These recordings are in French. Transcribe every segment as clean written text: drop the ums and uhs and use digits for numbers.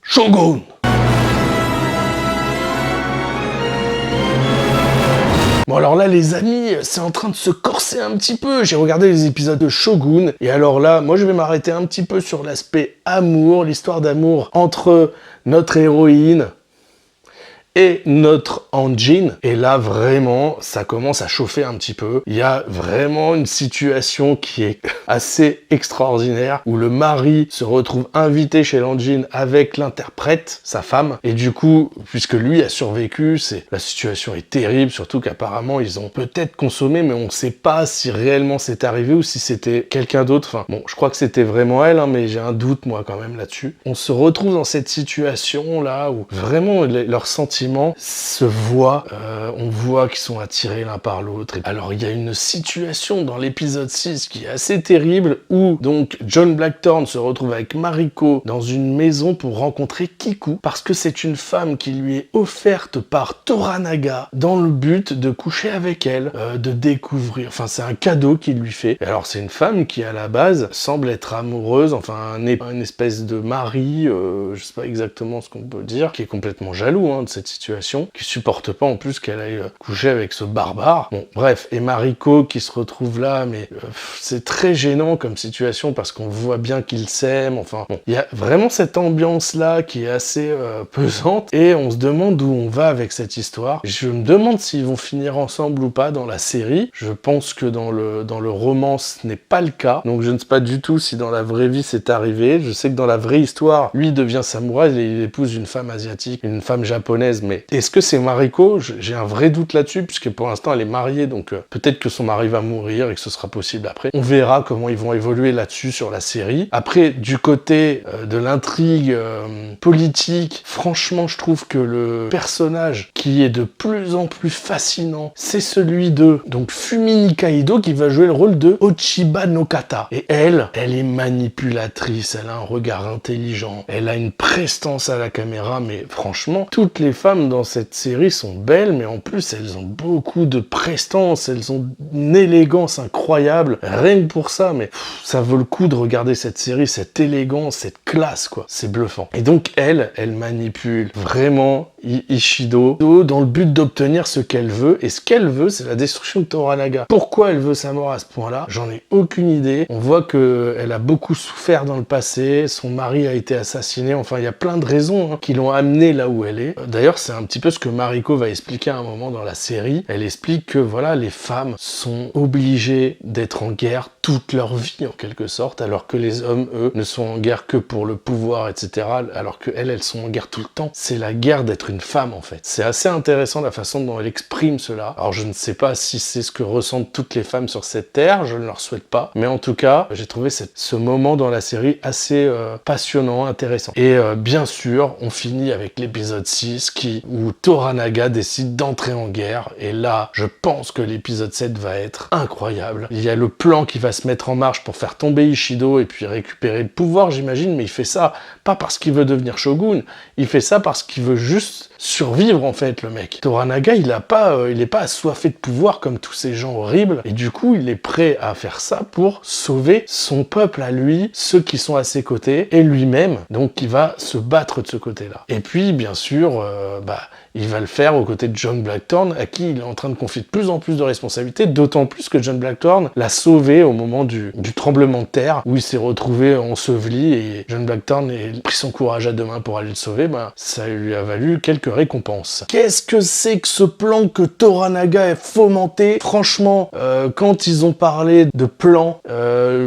Shogun. Bon alors là les amis, c'est en train de se corser un petit peu. J'ai regardé les épisodes de Shogun et alors là, moi je vais m'arrêter un petit peu sur l'aspect amour, l'histoire d'amour entre notre héroïne et notre Anjin. Et là, vraiment, ça commence à chauffer un petit peu. Il y a vraiment une situation qui est assez extraordinaire, où le mari se retrouve invité chez l'Anjin avec l'interprète, sa femme. Et du coup, puisque lui a survécu, la situation est terrible, surtout qu'apparemment, ils ont peut-être consommé, mais on ne sait pas si réellement c'est arrivé ou si c'était quelqu'un d'autre. Enfin, bon, je crois que c'était vraiment elle, hein, mais j'ai un doute, moi, quand même, là-dessus. On se retrouve dans cette situation-là, où vraiment, leurs sentiments se voient, on voit qu'ils sont attirés l'un par l'autre. Alors il y a une situation dans l'épisode 6 qui est assez terrible où donc John Blackthorne se retrouve avec Mariko dans une maison pour rencontrer Kiku parce que c'est une femme qui lui est offerte par Toranaga dans le but de coucher avec elle, de découvrir, enfin c'est un cadeau qu'il lui fait. Et alors c'est une femme qui à la base semble être amoureuse, enfin une espèce de mari, je sais pas exactement ce qu'on peut dire, qui est complètement jaloux de cette situation, qui supporte pas en plus qu'elle aille coucher avec ce barbare. Bon, bref, et Mariko qui se retrouve là, mais c'est très gênant comme situation parce qu'on voit bien qu'ils s'aiment, enfin, bon, il y a vraiment cette ambiance-là qui est assez pesante et on se demande où on va avec cette histoire. Je me demande s'ils vont finir ensemble ou pas dans la série. Je pense que dans le roman, ce n'est pas le cas, donc je ne sais pas du tout si dans la vraie vie c'est arrivé. Je sais que dans la vraie histoire, lui devient samouraï et il épouse une femme asiatique, une femme japonaise, mais est-ce que c'est Mariko? J'ai un vrai doute là-dessus, puisque pour l'instant elle est mariée, donc peut-être que son mari va mourir et que ce sera possible après. On verra comment ils vont évoluer là-dessus sur la série. Après, du côté de l'intrigue politique, franchement, je trouve que le personnage qui est de plus en plus fascinant, c'est celui de donc Fumi Nikaido qui va jouer le rôle de Ochiba no Kata. Et elle est manipulatrice, elle a un regard intelligent, elle a une prestance à la caméra, mais franchement, toutes les femmes dans cette série sont belles, mais en plus elles ont beaucoup de prestance, elles ont une élégance incroyable, rien que pour ça, mais ça vaut le coup de regarder cette série, cette élégance, cette classe, quoi, c'est bluffant. Et donc elle manipule vraiment Ishido dans le but d'obtenir ce qu'elle veut, et ce qu'elle veut, c'est la destruction de Toranaga. Pourquoi elle veut sa mort à ce point-là? J'en ai aucune idée. On voit qu'elle a beaucoup souffert dans le passé, son mari a été assassiné, enfin il y a plein de raisons qui l'ont amenée là où elle est. D'ailleurs, c'est un petit peu ce que Mariko va expliquer à un moment dans la série. Elle explique que voilà, les femmes sont obligées d'être en guerre toute leur vie en quelque sorte, alors que les hommes, eux, ne sont en guerre que pour le pouvoir, etc. Alors que elles sont en guerre tout le temps. C'est la guerre d'être une femme en fait. C'est assez intéressant la façon dont elle exprime cela. Alors je ne sais pas si c'est ce que ressentent toutes les femmes sur cette terre, je ne leur souhaite pas, mais en tout cas, j'ai trouvé ce moment dans la série assez passionnant, intéressant. Et bien sûr, on finit avec l'épisode 6 où Toranaga décide d'entrer en guerre, et là, je pense que l'épisode 7 va être incroyable. Il y a le plan qui va se mettre en marche pour faire tomber Ishido et puis récupérer le pouvoir, j'imagine, mais il fait ça pas parce qu'il veut devenir shogun, il fait ça parce qu'il veut juste survivre en fait, le mec. Toranaga, il est pas assoiffé de pouvoir comme tous ces gens horribles, et du coup, il est prêt à faire ça pour sauver son peuple à lui, ceux qui sont à ses côtés, et lui-même, donc il va se battre de ce côté-là. Et puis, bien sûr, il va le faire aux côtés de John Blackthorne, à qui il est en train de confier de plus en plus de responsabilités, d'autant plus que John Blackthorne l'a sauvé au moment du tremblement de terre, où il s'est retrouvé enseveli, et John Blackthorne a pris son courage à deux mains pour aller le sauver, ça lui a valu quelques récompenses. Qu'est-ce que c'est que ce plan que Toranaga a fomenté? Franchement, quand ils ont parlé de plan,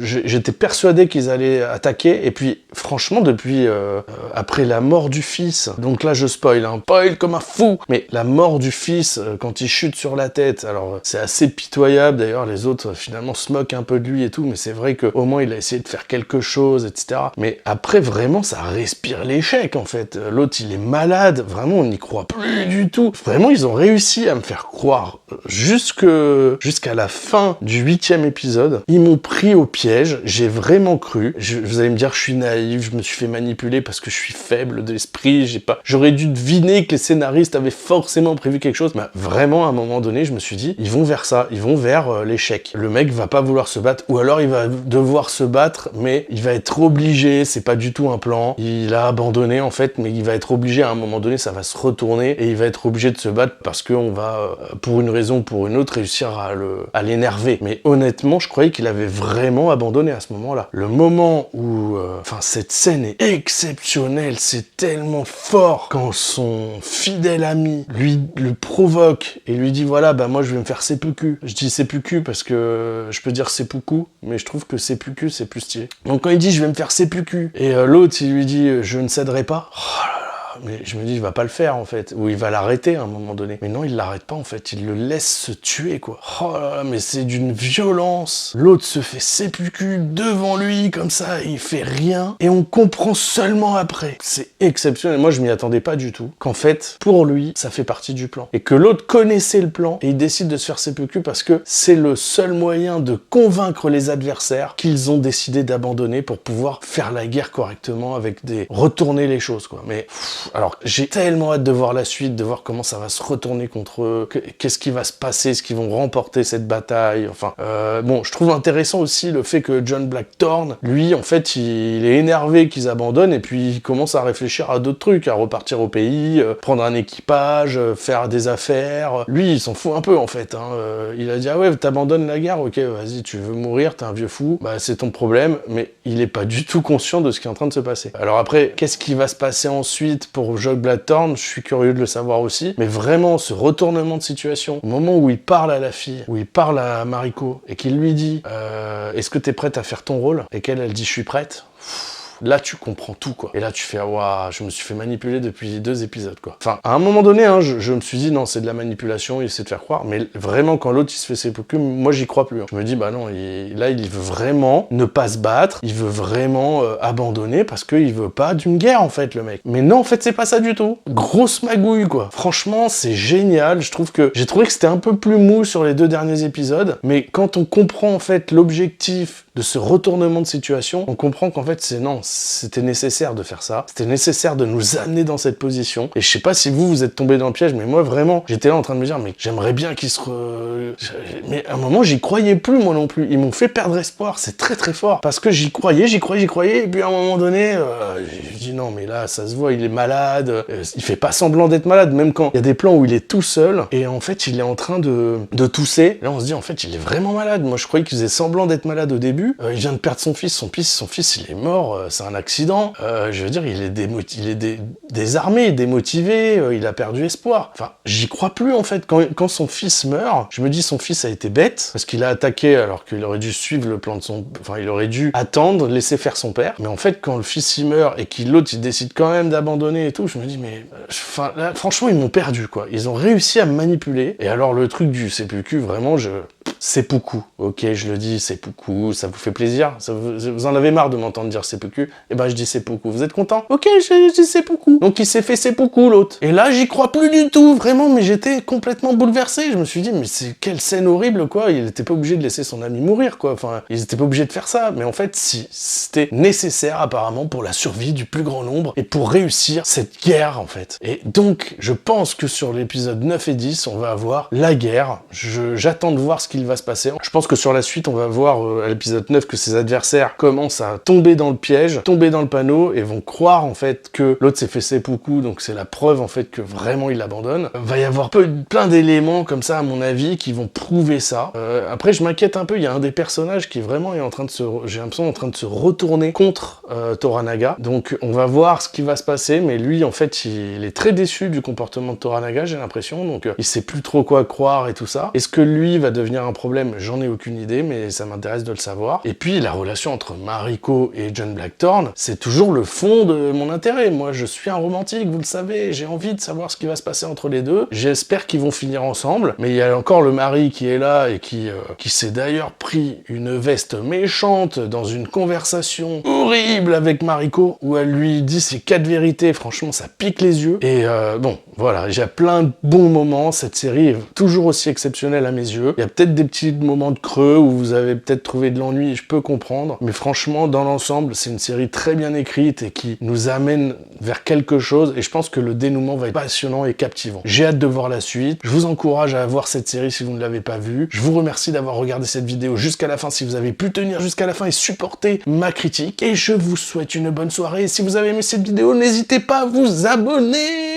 j'étais persuadé qu'ils allaient attaquer, et puis franchement, depuis après la mort du fils, donc là je spoil comme un fou, mais la mort du fils quand il chute sur la tête, alors c'est assez pitoyable, d'ailleurs les autres finalement se moquent un peu de lui et tout, mais c'est vrai qu'au moins il a essayé de faire quelque chose, etc. Mais après vraiment ça respire l'échec en fait, l'autre il est malade, vraiment on n'y croit plus du tout, vraiment ils ont réussi à me faire croire jusqu'à la fin du 8e épisode, ils m'ont pris au piège, j'ai vraiment cru, vous allez me dire je suis naïf, je me suis fait manipuler parce que je suis faible d'esprit, j'aurais dû deviner que les scénaristes scénaristes avaient forcément prévu quelque chose. Bah, vraiment, à un moment donné, je me suis dit, ils vont vers ça, ils vont vers l'échec. Le mec va pas vouloir se battre, ou alors il va devoir se battre, mais il va être obligé, c'est pas du tout un plan. Il a abandonné en fait, mais il va être obligé à un moment donné, ça va se retourner et il va être obligé de se battre parce qu'on va, pour une raison ou pour une autre, réussir à l'énerver. Mais honnêtement, je croyais qu'il avait vraiment abandonné à ce moment-là. Le moment où, cette scène est exceptionnelle, c'est tellement fort quand son fidèle ami lui le provoque et lui dit voilà, bah moi je vais me faire seppuku. Je dis seppuku parce que je peux dire seppuku, mais je trouve que seppuku c'est plus stylé. Donc quand il dit je vais me faire seppuku et l'autre il lui dit je ne céderai pas. Oh là là. Mais je me dis, il va pas le faire en fait, ou il va l'arrêter à un moment donné. Mais non, il l'arrête pas en fait, il le laisse se tuer quoi. Oh là là, mais c'est d'une violence. L'autre se fait seppuku devant lui comme ça, et il fait rien, et on comprend seulement après. C'est exceptionnel. Moi, je m'y attendais pas du tout. Qu'en fait, pour lui, ça fait partie du plan, et que l'autre connaissait le plan, et il décide de se faire seppuku parce que c'est le seul moyen de convaincre les adversaires qu'ils ont décidé d'abandonner pour pouvoir faire la guerre correctement avec retourner les choses quoi. Mais alors, j'ai tellement hâte de voir la suite, de voir comment ça va se retourner contre eux, qu'est-ce qui va se passer, est-ce qu'ils vont remporter cette bataille, enfin... Bon, je trouve intéressant aussi le fait que John Blackthorne, lui, en fait, il est énervé qu'ils abandonnent, et puis il commence à réfléchir à d'autres trucs, à repartir au pays, prendre un équipage, faire des affaires... Lui, il s'en fout un peu, en fait, hein. Il a dit « Ah ouais, t'abandonnes la guerre, ok, vas-y, tu veux mourir, t'es un vieux fou, bah c'est ton problème, mais il est pas du tout conscient de ce qui est en train de se passer. » Alors après, qu'est-ce qui va se passer ensuite pour John Blackthorne, je suis curieux de le savoir aussi, mais vraiment ce retournement de situation, au moment où il parle à la fille, où il parle à Mariko, et qu'il lui dit est-ce que t'es prête à faire ton rôle? Et qu'elle, elle dit je suis prête. Là, tu comprends tout, quoi. Et là, tu fais, waouh, je me suis fait manipuler depuis 2 épisodes, quoi. Enfin, à un moment donné, hein, je me suis dit, non, c'est de la manipulation, il essaie de faire croire, mais vraiment, quand l'autre, il se fait seppuku, moi, j'y crois plus. Hein. Je me dis, bah non, là, il veut vraiment ne pas se battre, il veut vraiment abandonner, parce qu'il veut pas d'une guerre, en fait, le mec. Mais non, en fait, c'est pas ça du tout. Grosse magouille, quoi. Franchement, c'est génial. J'ai trouvé que c'était un peu plus mou sur les 2 derniers épisodes, mais quand on comprend, en fait, l'objectif de ce retournement de situation, on comprend qu'en fait, c'était nécessaire de faire ça, c'était nécessaire de nous amener dans cette position, et je sais pas si vous êtes tombé dans le piège, mais moi vraiment, j'étais là en train de me dire, mais j'aimerais bien qu'ils mais à un moment, j'y croyais plus, moi non plus, ils m'ont fait perdre espoir, c'est très très fort, parce que j'y croyais, et puis à un moment donné, j'ai dit non, mais là, ça se voit, il est malade, il fait pas semblant d'être malade, même quand il y a des plans où il est tout seul, et en fait, il est en train de tousser, là on se dit, en fait, il est vraiment malade, moi je croyais qu'il faisait semblant d'être malade au début, il vient de perdre son fils, il est mort, c'est un accident, je veux dire, il est désarmé, démotivé, il a perdu espoir. Enfin, j'y crois plus en fait. Quand son fils meurt, je me dis son fils a été bête, parce qu'il a attaqué alors qu'il aurait dû suivre le plan de son... Enfin, il aurait dû attendre, laisser faire son père. Mais en fait, quand le fils il meurt et l'autre il décide quand même d'abandonner et tout, je me dis mais... Enfin, là, franchement, ils m'ont perdu quoi. Ils ont réussi à me manipuler. Et alors le truc du seppuku, vraiment, seppuku. Ok, je le dis, seppuku, ça vous fait plaisir? Vous en avez marre de m'entendre dire seppuku? Eh ben, je dis seppuku. Vous êtes content? Ok, je dis seppuku. Donc, il s'est fait seppuku, l'autre. Et là, j'y crois plus du tout, vraiment, mais j'étais complètement bouleversé. Je me suis dit, mais c'est quelle scène horrible, quoi. Il était pas obligé de laisser son ami mourir, quoi. Enfin, ils étaient pas obligés de faire ça. Mais en fait, si. C'était nécessaire, apparemment, pour la survie du plus grand nombre et pour réussir cette guerre, en fait. Et donc, je pense que sur l'épisode 9 et 10, on va avoir la guerre. J'attends de voir ce qu'il va se passer. Je pense que sur la suite, on va voir à l'épisode 9 que ses adversaires commencent à tomber dans le piège, tomber dans le panneau et vont croire en fait que l'autre s'est fait seppuku, donc c'est la preuve en fait que vraiment il abandonne. Va y avoir plein d'éléments comme ça à mon avis qui vont prouver ça. Après je m'inquiète un peu, il y a un des personnages qui vraiment est en train de j'ai l'impression en train de se retourner contre Toranaga. Donc on va voir ce qui va se passer, mais lui en fait il est très déçu du comportement de Toranaga, j'ai l'impression, donc il sait plus trop quoi croire et tout ça. Est-ce que lui va devenir un problème? J'en ai aucune idée, mais ça m'intéresse de le savoir. Et puis la relation entre Mariko et John Blackthorne, c'est toujours le fond de mon intérêt. Moi, je suis un romantique, vous le savez, j'ai envie de savoir ce qui va se passer entre les deux. J'espère qu'ils vont finir ensemble, mais il y a encore le mari qui est là et qui s'est d'ailleurs pris une veste méchante dans une conversation horrible avec Mariko, où elle lui dit ses 4 vérités, franchement, ça pique les yeux. Et bon, voilà, j'ai plein de bons moments, cette série est toujours aussi exceptionnelle à mes yeux. Il y a peut-être des petits moments de creux où vous avez peut-être trouvé de l'ennui, je peux comprendre. Mais franchement, dans l'ensemble, c'est une série très bien écrite et qui nous amène vers quelque chose. Et je pense que le dénouement va être passionnant et captivant. J'ai hâte de voir la suite. Je vous encourage à voir cette série si vous ne l'avez pas vue. Je vous remercie d'avoir regardé cette vidéo jusqu'à la fin, si vous avez pu tenir jusqu'à la fin et supporter ma critique. Et je vous souhaite une bonne soirée. Et si vous avez aimé cette vidéo, n'hésitez pas à vous abonner.